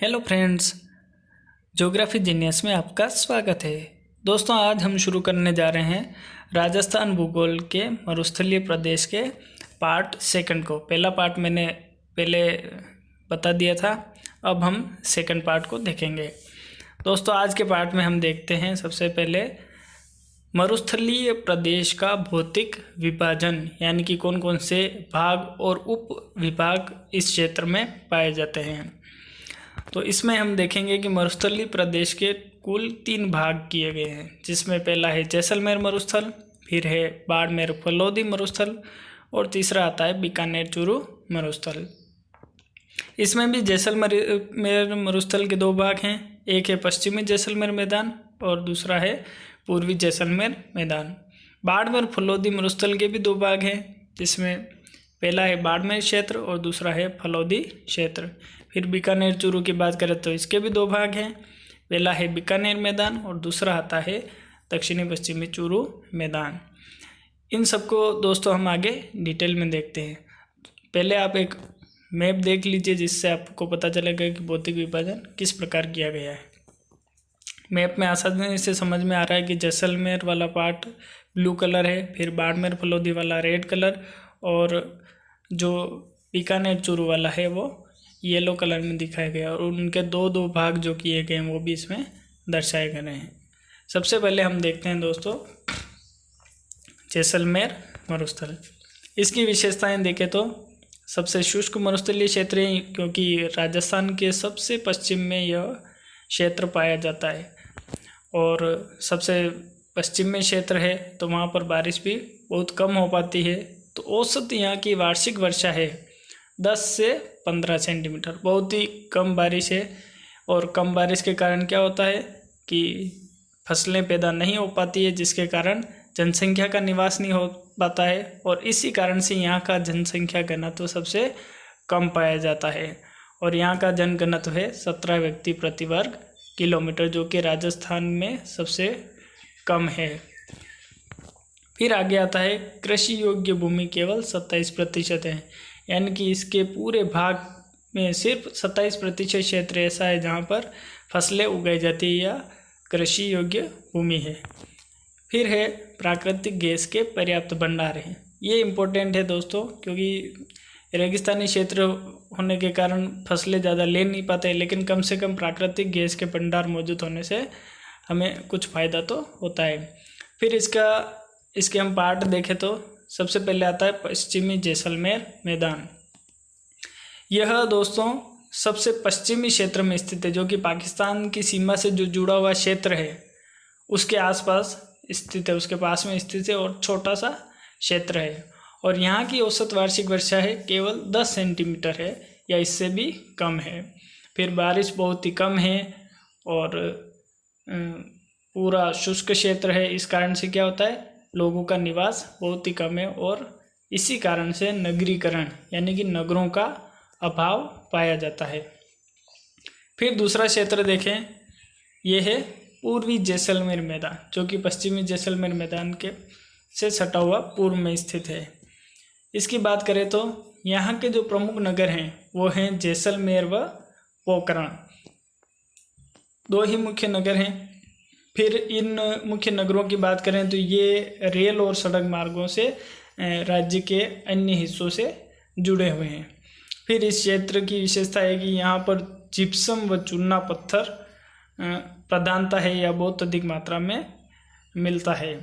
Hello friends, geography genius में आपका स्वागत है। दोस्तों, आज हम शुरू करने जा रहे हैं राजस्थान भूगोल के मरुस्थलीय प्रदेश के पार्ट सेकंड को। पहला पार्ट मैंने पहले बता दिया था, अब हम सेकंड पार्ट को देखेंगे। दोस्तों, आज के पार्ट में हम देखते हैं सबसे पहले मरुस्थलीय प्रदेश का भौतिक विभाजन, यानी कि कौन कौन से भाग और उप विभाग इस क्षेत्र में पाए जाते हैं। तो इसमें हम देखेंगे कि मरुस्थलीय प्रदेश के कुल 3 भाग किए गए हैं, जिसमें पहला है जैसलमेर मरुस्थल, फिर है बाड़मेर फलोदी मरुस्थल और तीसरा आता है बीकानेर चूरू मरुस्थल। इसमें भी जैसलमेर मरुस्थल के 2 भाग हैं, एक है पश्चिमी जैसलमेर मैदान और दूसरा है पूर्वी जैसलमेर मैदान। बाड़मेर फलोदी मरुस्थल के भी 2 भाग हैं, जिसमें पहला है बाड़मेर क्षेत्र और दूसरा है फलोदी क्षेत्र। फिर बीकानेर चूरू की बात करें तो इसके भी 2 भाग हैं, पहला है बीकानेर मैदान और दूसरा आता है दक्षिणी पश्चिमी चूरू मैदान। इन सबको दोस्तों हम आगे डिटेल में देखते हैं। पहले आप एक मैप देख लीजिए, जिससे आपको पता चलेगा कि भौतिक विभाजन किस प्रकार किया गया है। मैप में आसानी से समझ में आ रहा है कि जैसलमेर वाला पार्ट ब्लू कलर है, फिर बाड़मेर फलोदी वाला रेड कलर और जो बीकानेर चूरू वाला है वो येलो कलर में दिखाया गया, और उनके 2 भाग जो किए गए हैं वो भी इसमें दर्शाए गए हैं। सबसे पहले हम देखते हैं दोस्तों जैसलमेर मरुस्थल। इसकी विशेषताएं देखें तो सबसे शुष्क मरुस्थलीय क्षेत्र है, क्योंकि राजस्थान के सबसे पश्चिम में यह क्षेत्र पाया जाता है और सबसे पश्चिम में क्षेत्र है, तो वहाँ पर बारिश भी बहुत कम हो पाती है। तो औसत यहाँ की वार्षिक वर्षा है 10 से 15 सेंटीमीटर, बहुत ही कम बारिश है। और कम बारिश के कारण क्या होता है कि फसलें पैदा नहीं हो पाती है, जिसके कारण जनसंख्या का निवास नहीं हो पाता है, और इसी कारण से यहाँ का जनसंख्या घनत्व सबसे कम पाया जाता है। और यहाँ का जनघनत्व है 17 व्यक्ति प्रति वर्ग किलोमीटर, जो कि राजस्थान में सबसे कम है। फिर आगे आता है कृषि योग्य भूमि केवल 27% है, यानी कि इसके पूरे भाग में सिर्फ 27% क्षेत्र ऐसा है जहाँ पर फसलें उगाई जाती है या कृषि योग्य भूमि है। फिर है प्राकृतिक गैस के पर्याप्त भंडार हैं। ये इम्पोर्टेंट है दोस्तों, क्योंकि रेगिस्तानी क्षेत्र होने के कारण फसलें ज़्यादा ले नहीं पाते, लेकिन कम से कम प्राकृतिक गैस के भंडार मौजूद होने से हमें कुछ फ़ायदा तो होता है। फिर इसके हम पार्ट देखें तो सबसे पहले आता है पश्चिमी जैसलमेर मैदान। यह दोस्तों सबसे पश्चिमी क्षेत्र में स्थित है, जो कि पाकिस्तान की सीमा से जो जुड़ा हुआ क्षेत्र है उसके आसपास स्थित है, उसके पास में स्थित है और छोटा सा क्षेत्र है। और यहाँ की औसत वार्षिक वर्षा है केवल 10 सेंटीमीटर है या इससे भी कम है। फिर बारिश बहुत ही कम है और पूरा शुष्क क्षेत्र है। इस कारण से क्या होता है, लोगों का निवास बहुत ही कम है और इसी कारण से नगरीकरण यानी कि नगरों का अभाव पाया जाता है। फिर दूसरा क्षेत्र देखें, ये है पूर्वी जैसलमेर मैदान, जो कि पश्चिमी जैसलमेर मैदान के से सटा हुआ पूर्व में स्थित है। इसकी बात करें तो यहाँ के जो प्रमुख नगर हैं वो हैं जैसलमेर व पोखरण, 2 ही मुख्य नगर हैं। फिर इन मुख्य नगरों की बात करें तो ये रेल और सड़क मार्गों से राज्य के अन्य हिस्सों से जुड़े हुए हैं। फिर इस क्षेत्र की विशेषता है कि यहाँ पर जिप्सम व चूना पत्थर प्रधानता है या बहुत अधिक मात्रा में मिलता है।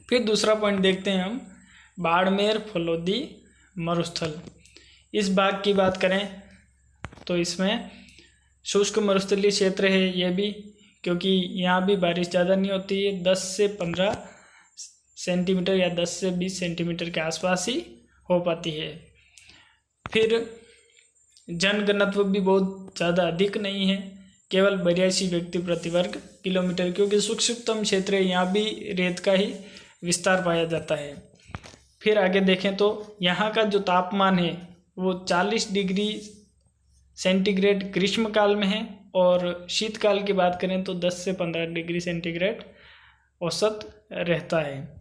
फिर दूसरा पॉइंट देखते हैं हम बाड़मेर फलोदी मरुस्थल। इस भाग की बात करें तो इसमें शुष्क मरुस्थलीय क्षेत्र है ये भी, क्योंकि यहाँ भी बारिश ज़्यादा नहीं होती है, 10 से 15 सेंटीमीटर या 10 से 20 सेंटीमीटर के आसपास ही हो पाती है। फिर जनघनत्व भी बहुत ज़्यादा अधिक नहीं है, केवल 82 व्यक्ति प्रति वर्ग किलोमीटर, क्योंकि सूक्ष्मतम क्षेत्र है, यहाँ भी रेत का ही विस्तार पाया जाता है। फिर आगे देखें तो यहाँ का जो तापमान है वो 40 डिग्री सेंटीग्रेड ग्रीष्म काल में है, और शीतकाल की बात करें तो 10 से 15 डिग्री सेंटीग्रेड औसत रहता है।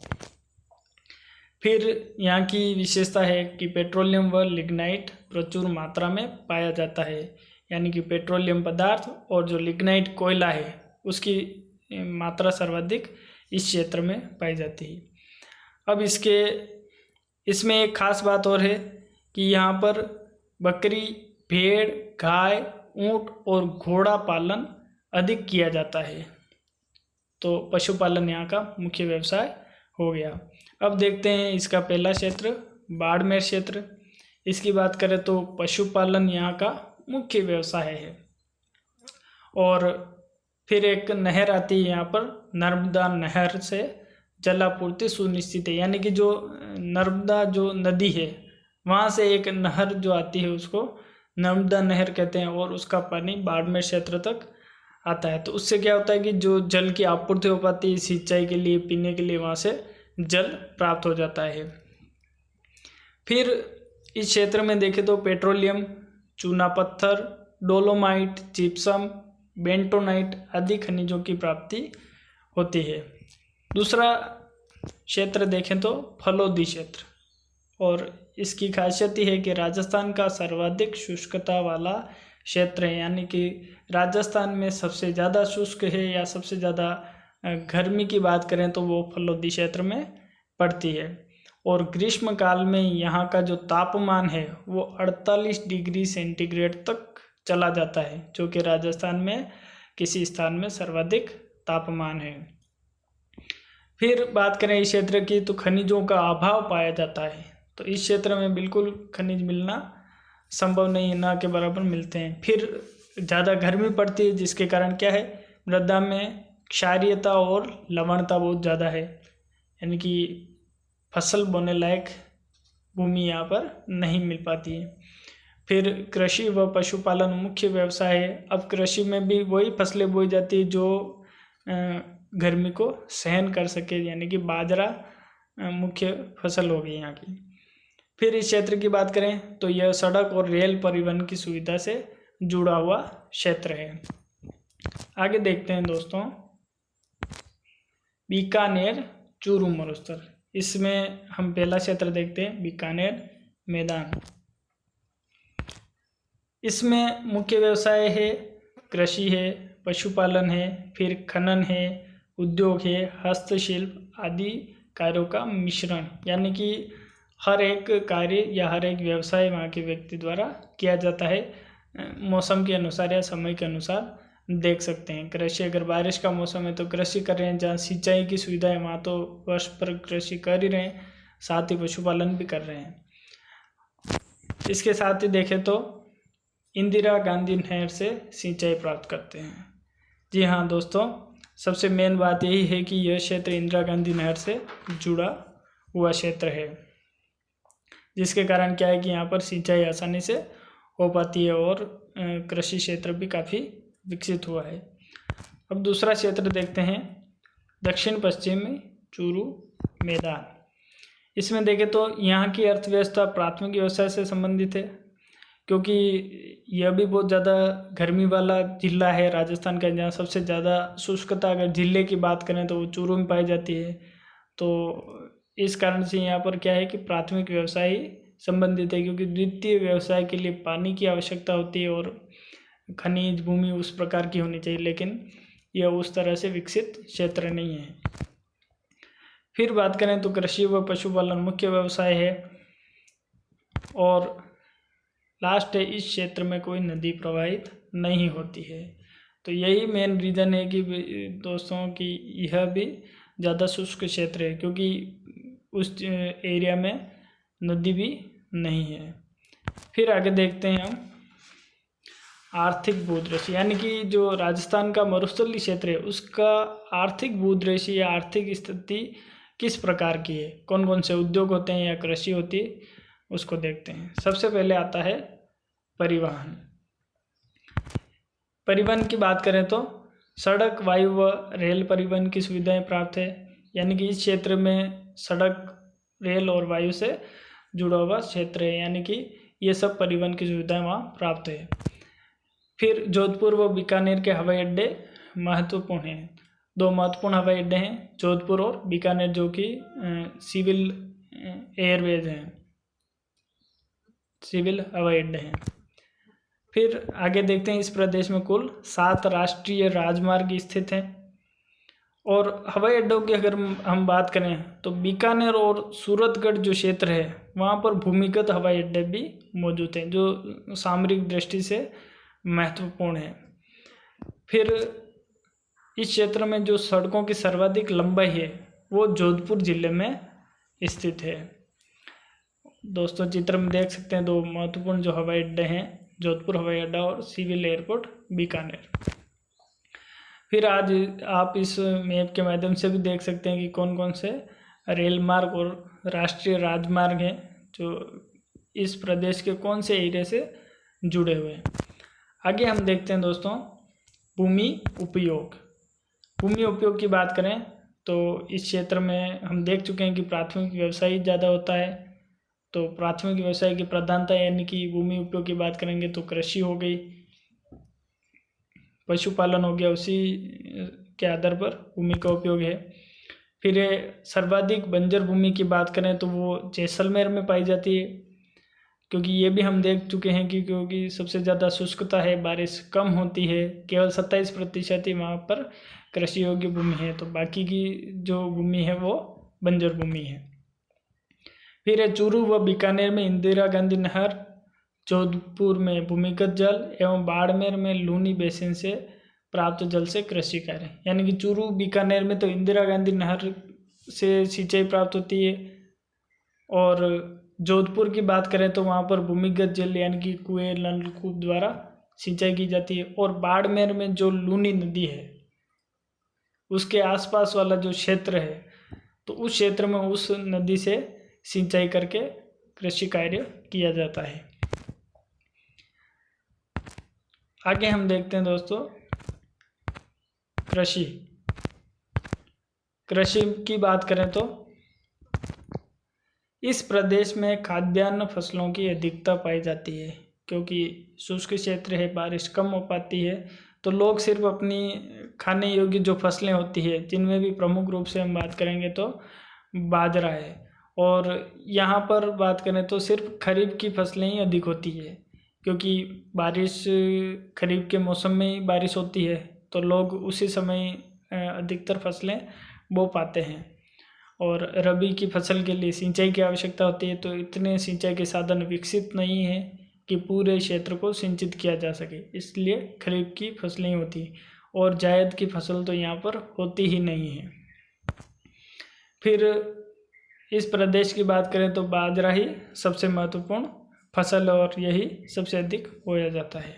फिर यहाँ की विशेषता है कि पेट्रोलियम व लिग्नाइट प्रचुर मात्रा में पाया जाता है। यानी कि पेट्रोलियम पदार्थ और जो लिग्नाइट कोयला है उसकी मात्रा सर्वाधिक इस क्षेत्र में पाई जाती है। अब इसमें एक खास बात और है कि यहाँ पर बकरी, भेड़, गाय, ऊंट और घोड़ा पालन अधिक किया जाता है। तो पशुपालन यहाँ का मुख्य व्यवसाय हो गया। अब देखते हैं इसका पहला क्षेत्र बाड़मेर क्षेत्र। इसकी बात करें तो पशुपालन यहाँ का मुख्य व्यवसाय है। और फिर एक नहर आती है यहाँ पर, नर्मदा नहर से जलापूर्ति सुनिश्चित है। यानी कि जो नर्मदा जो नदी है वहाँ से एक नहर जो आती है उसको नर्मदा नहर कहते हैं और उसका पानी बाड़मेर क्षेत्र तक आता है। तो उससे क्या होता है कि जो जल की आपूर्ति हो पाती है सिंचाई के लिए, पीने के लिए, वहाँ से जल प्राप्त हो जाता है। फिर इस क्षेत्र में देखें तो पेट्रोलियम, चूना पत्थर, डोलोमाइट, जिप्सम, बेंटोनाइट आदि खनिजों की प्राप्ति होती है। दूसरा क्षेत्र देखें तो फलोदी क्षेत्र, और इसकी खासियत यह है कि राजस्थान का सर्वाधिक शुष्कता वाला क्षेत्र है। यानी कि राजस्थान में सबसे ज़्यादा शुष्क है या सबसे ज़्यादा गर्मी की बात करें तो वो फलोदी क्षेत्र में पड़ती है। और ग्रीष्म काल में यहाँ का जो तापमान है वो 48 डिग्री सेंटीग्रेड तक चला जाता है, जो कि राजस्थान में किसी स्थान में सर्वाधिक तापमान है। फिर बात करें इस क्षेत्र की तो खनिजों का अभाव पाया जाता है। तो इस क्षेत्र में बिल्कुल खनिज मिलना संभव नहीं है, ना के बराबर मिलते हैं। फिर ज़्यादा गर्मी पड़ती है जिसके कारण क्या है, मृदा में क्षारीयता और लवणता बहुत ज़्यादा है। यानी कि फसल बोने लायक भूमि यहाँ पर नहीं मिल पाती है। फिर कृषि व पशुपालन मुख्य व्यवसाय है। अब कृषि में भी वही फसलें बोई जाती है जो गर्मी को सहन कर सके, यानी कि बाजरा मुख्य फसल होगी यहाँ की। फिर इस क्षेत्र की बात करें तो यह सड़क और रेल परिवहन की सुविधा से जुड़ा हुआ क्षेत्र है। आगे देखते हैं दोस्तों बीकानेर चूरू मरुस्थल। इसमें हम पहला क्षेत्र देखते हैं बीकानेर मैदान। इसमें मुख्य व्यवसाय है कृषि है, पशुपालन है, फिर खनन है, उद्योग है, हस्तशिल्प आदि कार्यों का मिश्रण। यानी कि हर एक कार्य या हर एक व्यवसाय वहाँ के व्यक्ति द्वारा किया जाता है, मौसम के अनुसार या समय के अनुसार देख सकते हैं। कृषि, अगर बारिश का मौसम है तो कृषि कर रहे हैं, जहाँ सिंचाई की सुविधा है वहाँ तो वर्ष पर कृषि कर ही रहे हैं, साथ ही पशुपालन भी कर रहे हैं। इसके साथ ही देखें तो इंदिरा गांधी नहर से सिंचाई प्राप्त करते हैं। जी हाँ दोस्तों, सबसे मेन बात यही है कि यह क्षेत्र इंदिरा गांधी नहर से जुड़ा हुआ क्षेत्र है, जिसके कारण क्या है कि यहाँ पर सिंचाई आसानी से हो पाती है और कृषि क्षेत्र भी काफ़ी विकसित हुआ है। अब दूसरा क्षेत्र देखते हैं दक्षिण पश्चिम में चूरू मैदान। इसमें देखें तो यहाँ की अर्थव्यवस्था प्राथमिक व्यवसाय से संबंधित है, क्योंकि यह भी बहुत ज़्यादा गर्मी वाला जिला है राजस्थान का, जहाँ सबसे ज़्यादा शुष्कता अगर जिले की बात करें तो वो चूरू में पाई जाती है। तो इस कारण से यहाँ पर क्या है कि प्राथमिक व्यवसाय संबंधित है, क्योंकि द्वितीय व्यवसाय के लिए पानी की आवश्यकता होती है और खनिज भूमि उस प्रकार की होनी चाहिए, लेकिन यह उस तरह से विकसित क्षेत्र नहीं है। फिर बात करें तो कृषि व पशुपालन मुख्य व्यवसाय है। और लास्ट है, इस क्षेत्र में कोई नदी प्रवाहित नहीं होती है। तो यही मेन रीज़न है कि दोस्तों कि यह भी ज़्यादा शुष्क क्षेत्र है, क्योंकि उस एरिया में नदी भी नहीं है। फिर आगे देखते हैं हम आर्थिक भूदृश्य, यानी कि जो राजस्थान का मरुस्थलीय क्षेत्र है उसका आर्थिक भूदृश्य या आर्थिक स्थिति किस प्रकार की है, कौन कौन से उद्योग होते हैं या कृषि होती है, उसको देखते हैं। सबसे पहले आता है परिवहन। परिवहन की बात करें तो सड़क, वायु व रेल परिवहन की सुविधाएं प्राप्त है। यानी कि इस क्षेत्र में सड़क, रेल और वायु से जुड़ा हुआ क्षेत्र है, यानी कि ये सब परिवहन की सुविधाएं वहाँ प्राप्त है। फिर जोधपुर व बीकानेर के हवाई अड्डे महत्वपूर्ण हैं। दो महत्वपूर्ण हवाई अड्डे हैं, जोधपुर और बीकानेर, जो कि सिविल एयरवेज हैं, सिविल हवाई अड्डे हैं। फिर आगे देखते हैं, इस प्रदेश में कुल 7 राष्ट्रीय राजमार्ग स्थित हैं। और हवाई अड्डों की अगर हम बात करें तो बीकानेर और सूरतगढ़ जो क्षेत्र है वहाँ पर भूमिगत हवाई अड्डे भी मौजूद हैं जो सामरिक दृष्टि से महत्वपूर्ण है। फिर इस क्षेत्र में जो सड़कों की सर्वाधिक लंबाई है वो जोधपुर जिले में स्थित है। दोस्तों चित्र में देख सकते हैं 2 महत्वपूर्ण जो हवाई अड्डे हैं, जोधपुर हवाई अड्डा और सिविल एयरपोर्ट बीकानेर। फिर आज आप इस मैप के माध्यम से भी देख सकते हैं कि कौन कौन से रेल मार्ग और राष्ट्रीय राजमार्ग हैं जो इस प्रदेश के कौन से एरिया से जुड़े हुए हैं। आगे हम देखते हैं दोस्तों भूमि उपयोग। भूमि उपयोग की बात करें तो इस क्षेत्र में हम देख चुके हैं कि प्राथमिक व्यवसाय ज़्यादा होता है। तो प्राथमिक व्यवसाय की प्रधानता यानी कि भूमि उपयोग की बात करेंगे तो कृषि हो गई, पशुपालन हो गया, उसी के आधार पर भूमि का उपयोग है। फिर सर्वाधिक बंजर भूमि की बात करें तो वो जैसलमेर में पाई जाती है, क्योंकि ये भी हम देख चुके हैं कि क्योंकि सबसे ज़्यादा शुष्कता है, बारिश कम होती है, केवल 27% ही वहाँ पर कृषि योग्य भूमि है, तो बाकी की जो भूमि है वो बंजर भूमि है। फिर चूरू व बीकानेर में इंदिरा गांधी नहर, जोधपुर में भूमिगत जल एवं बाड़मेर में लूनी बेसिन से प्राप्त जल से कृषि कार्य, यानी कि चूरू बीकानेर में तो इंदिरा गांधी नहर से सिंचाई प्राप्त होती है, और जोधपुर की बात करें तो वहाँ पर भूमिगत जल यानी कि कुएं नलकूप द्वारा सिंचाई की जाती है। और बाड़मेर में जो लूनी नदी है उसके आसपास वाला जो क्षेत्र है तो उस क्षेत्र में उस नदी से सिंचाई करके कृषि कार्य किया जाता है। आगे हम देखते हैं दोस्तों कृषि। कृषि की बात करें तो इस प्रदेश में खाद्यान्न फसलों की अधिकता पाई जाती है, क्योंकि शुष्क क्षेत्र है, बारिश कम हो पाती है, तो लोग सिर्फ अपनी खाने योग्य जो फसलें होती है जिनमें भी प्रमुख रूप से हम बात करेंगे तो बाजरा है, और यहाँ पर बात करें तो सिर्फ खरीफ की फसलें ही अधिक होती है, क्योंकि बारिश खरीफ के मौसम में ही बारिश होती है तो लोग उसी समय अधिकतर फसलें बो पाते हैं। और रबी की फसल के लिए सिंचाई की आवश्यकता होती है, तो इतने सिंचाई के साधन विकसित नहीं है कि पूरे क्षेत्र को सिंचित किया जा सके, इसलिए खरीफ की फसलें होती हैं और जायद की फसल तो यहाँ पर होती ही नहीं है। फिर इस प्रदेश की बात करें तो बाजरा ही सबसे महत्वपूर्ण फसल और यही सबसे अधिक बोया जाता है।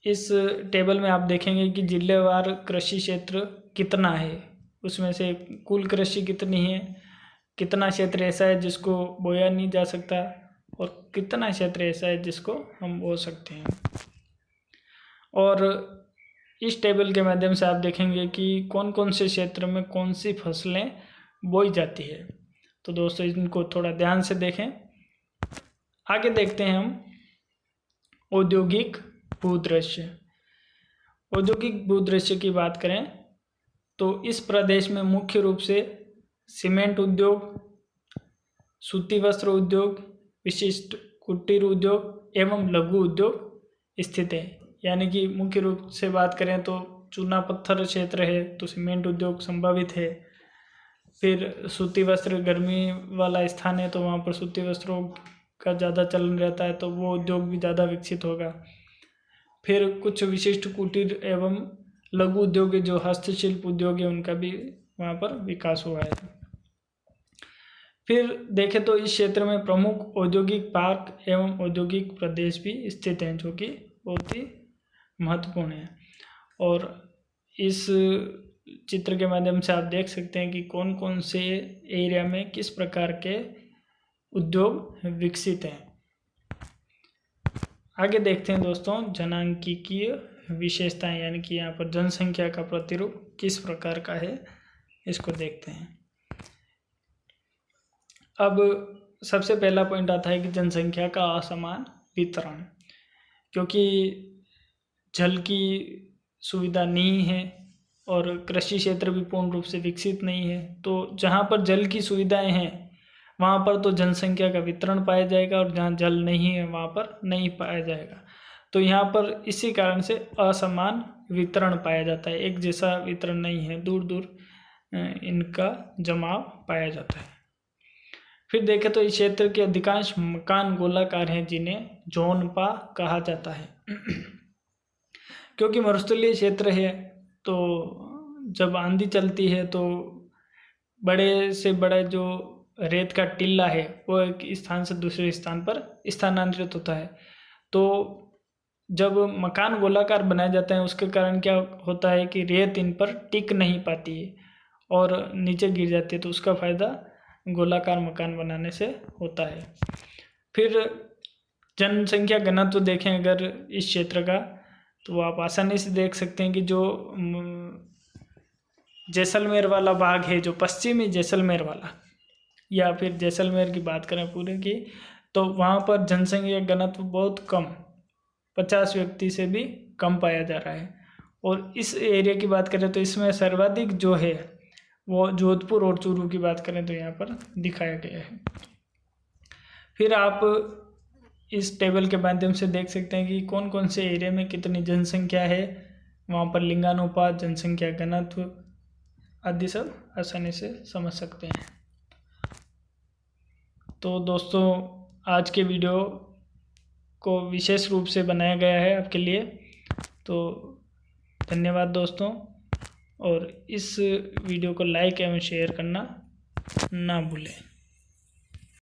इस टेबल में आप देखेंगे कि जिलेवार कृषि क्षेत्र कितना है, उसमें से कुल कृषि कितनी है, कितना क्षेत्र ऐसा है जिसको बोया नहीं जा सकता और कितना क्षेत्र ऐसा है जिसको हम बो सकते हैं। और इस टेबल के माध्यम से आप देखेंगे कि कौन कौन से क्षेत्र में कौन सी फसलें बोई जाती है। तो दोस्तों इनको थोड़ा ध्यान से देखें। आगे देखते हैं हम औद्योगिक भूदृश्य। औद्योगिक भूदृश्य की बात करें तो इस प्रदेश में मुख्य रूप से सीमेंट उद्योग, सूती वस्त्र उद्योग, विशिष्ट कुटीर उद्योग एवं लघु उद्योग स्थित है। यानी कि मुख्य रूप से बात करें तो चूना पत्थर क्षेत्र है तो सीमेंट उद्योग संभावित है। फिर सूती वस्त्र गर्मी वाला स्थान है तो वहाँ पर सूती वस्त्रों का ज़्यादा चलन रहता है, तो वो उद्योग भी ज़्यादा विकसित होगा। फिर कुछ विशिष्ट कुटीर एवं लघु उद्योग जो हस्तशिल्प उद्योग है उनका भी वहाँ पर विकास हुआ है। फिर देखें तो इस क्षेत्र में प्रमुख औद्योगिक पार्क एवं औद्योगिक प्रदेश भी स्थित हैं जो कि बहुत ही महत्वपूर्ण है। और इस चित्र के माध्यम से आप देख सकते हैं कि कौन कौन से एरिया में किस प्रकार के उद्योग विकसित हैं। आगे देखते हैं दोस्तों जनांकीय विशेषताएं, यानी कि यहाँ पर जनसंख्या का प्रतिरूप किस प्रकार का है इसको देखते हैं। अब सबसे पहला पॉइंट आता है कि जनसंख्या का असमान वितरण, क्योंकि जल की सुविधा नहीं है और कृषि क्षेत्र भी पूर्ण रूप से विकसित नहीं है, तो जहाँ पर जल की सुविधाएं हैं वहाँ पर तो जनसंख्या का वितरण पाया जाएगा, और जहाँ जल नहीं है वहाँ पर नहीं पाया जाएगा। तो यहाँ पर इसी कारण से असमान वितरण पाया जाता है, एक जैसा वितरण नहीं है, दूर दूर इनका जमाव पाया जाता है। फिर देखें तो इस क्षेत्र के अधिकांश मकान गोलाकार हैं, जिन्हें जोनपा कहा जाता है। क्योंकि मरुस्थलीय क्षेत्र है, तो जब आंधी चलती है तो बड़े से बड़ा जो रेत का टिल्ला है वो एक स्थान से दूसरे स्थान पर स्थानांतरित होता है। तो जब मकान गोलाकार बनाए जाते हैं उसके कारण क्या होता है कि रेत इन पर टिक नहीं पाती है और नीचे गिर जाती है, तो उसका फ़ायदा गोलाकार मकान बनाने से होता है। फिर जनसंख्या घनत्व तो देखें अगर इस क्षेत्र का, तो आप आसानी से देख सकते हैं कि जो जैसलमेर वाला भाग है, जो पश्चिमी जैसलमेर वाला, या फिर जैसलमेर की बात करें पूरे की, तो वहाँ पर जनसंख्या घनत्व बहुत कम, 50 व्यक्ति से भी कम पाया जा रहा है। और इस एरिया की बात करें तो इसमें सर्वाधिक जो है वो जोधपुर और चूरू की बात करें तो यहाँ पर दिखाया गया है। फिर आप इस टेबल के माध्यम से देख सकते हैं कि कौन कौन से एरिया में कितनी जनसंख्या है, वहाँ पर लिंगानुपात, जनसंख्या घनत्व आदि सब आसानी से समझ सकते हैं। तो दोस्तों आज के वीडियो को विशेष रूप से बनाया गया है आपके लिए, तो धन्यवाद दोस्तों, और इस वीडियो को लाइक एवं शेयर करना ना भूलें।